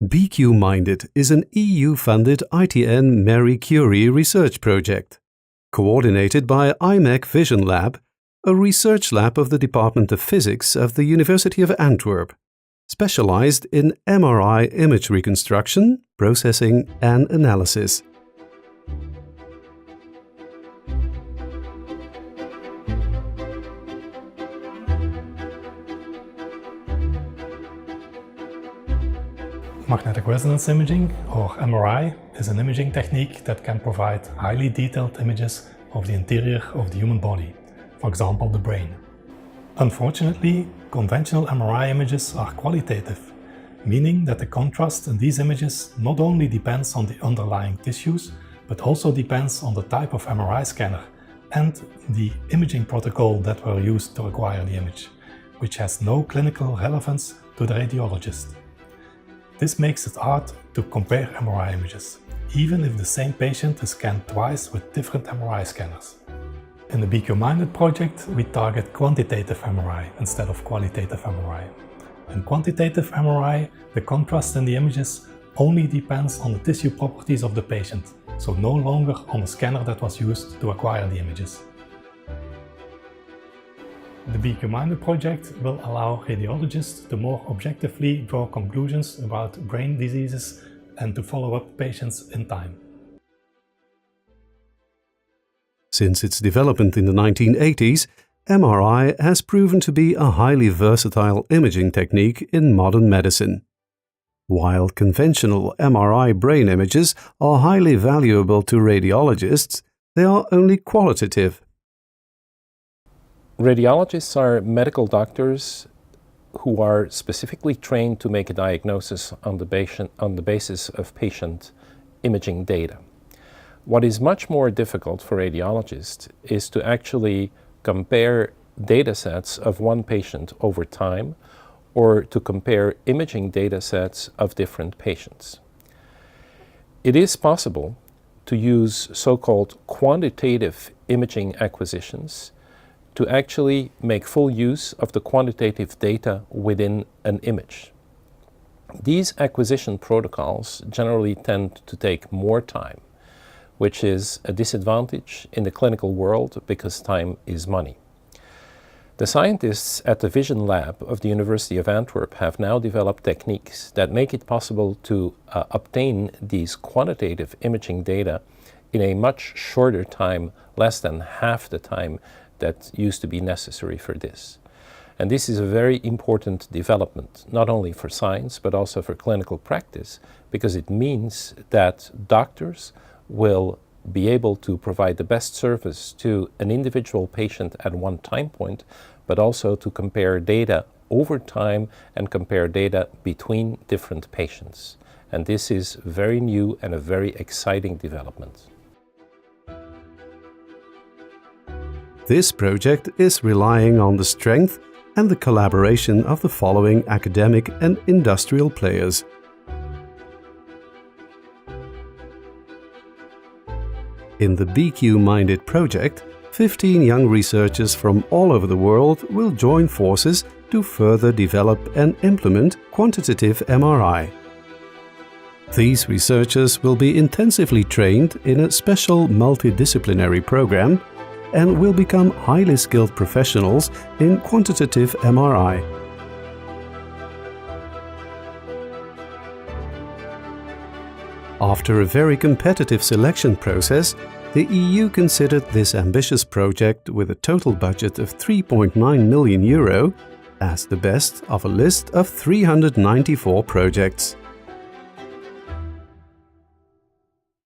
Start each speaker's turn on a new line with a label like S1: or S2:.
S1: BQMinded is an EU-funded ITN Marie Curie research project, coordinated by IMEC Vision Lab, a research lab of the Department of Physics of the University of Antwerp, specialized in MRI image reconstruction, processing and analysis.
S2: Magnetic resonance imaging, or MRI, is an imaging technique that can provide highly detailed images of the interior of the human body, for example the brain. Unfortunately, conventional MRI images are qualitative, meaning that the contrast in these images not only depends on the underlying tissues, but also depends on the type of MRI scanner and the imaging protocol that were used to acquire the image, which has no clinical relevance to the radiologist. This makes it hard to compare MRI images, even if the same patient is scanned twice with different MRI scanners. In the BQMinded project, we target quantitative MRI instead of qualitative MRI. In quantitative MRI, the contrast in the images only depends on the tissue properties of the patient, so no longer on the scanner that was used to acquire the images. The BQMinded project will allow radiologists to more objectively draw conclusions about brain diseases and to follow up patients in time.
S1: Since its development in the 1980s, MRI has proven to be a highly versatile imaging technique in modern medicine. While conventional MRI brain images are highly valuable to radiologists, they are only qualitative.
S3: Radiologists are medical doctors who are specifically trained to make a diagnosis on the basis of patient imaging data. What is much more difficult for radiologists is to actually compare data sets of one patient over time or to compare imaging data sets of different patients. It is possible to use so-called quantitative imaging acquisitions to actually make full use of the quantitative data within an image. These acquisition protocols generally tend to take more time, which is a disadvantage in the clinical world because time is money. The scientists at the Vision Lab of the University of Antwerp have now developed techniques that make it possible to obtain these quantitative imaging data in a much shorter time, less than half the time that used to be necessary for this. And this is a very important development, not only for science, but also for clinical practice, because it means that doctors will be able to provide the best service to an individual patient at one time point, but also to compare data over time and compare data between different patients. And this is very new and a very exciting development.
S1: This project is relying on the strength and the collaboration of the following academic and industrial players. In the BQMinded project, 15 young researchers from all over the world will join forces to further develop and implement quantitative MRI. These researchers will be intensively trained in a special multidisciplinary program and will become highly skilled professionals in quantitative MRI. After a very competitive selection process, the EU considered this ambitious project with a total budget of €3.9 million as the best of a list of 394 projects.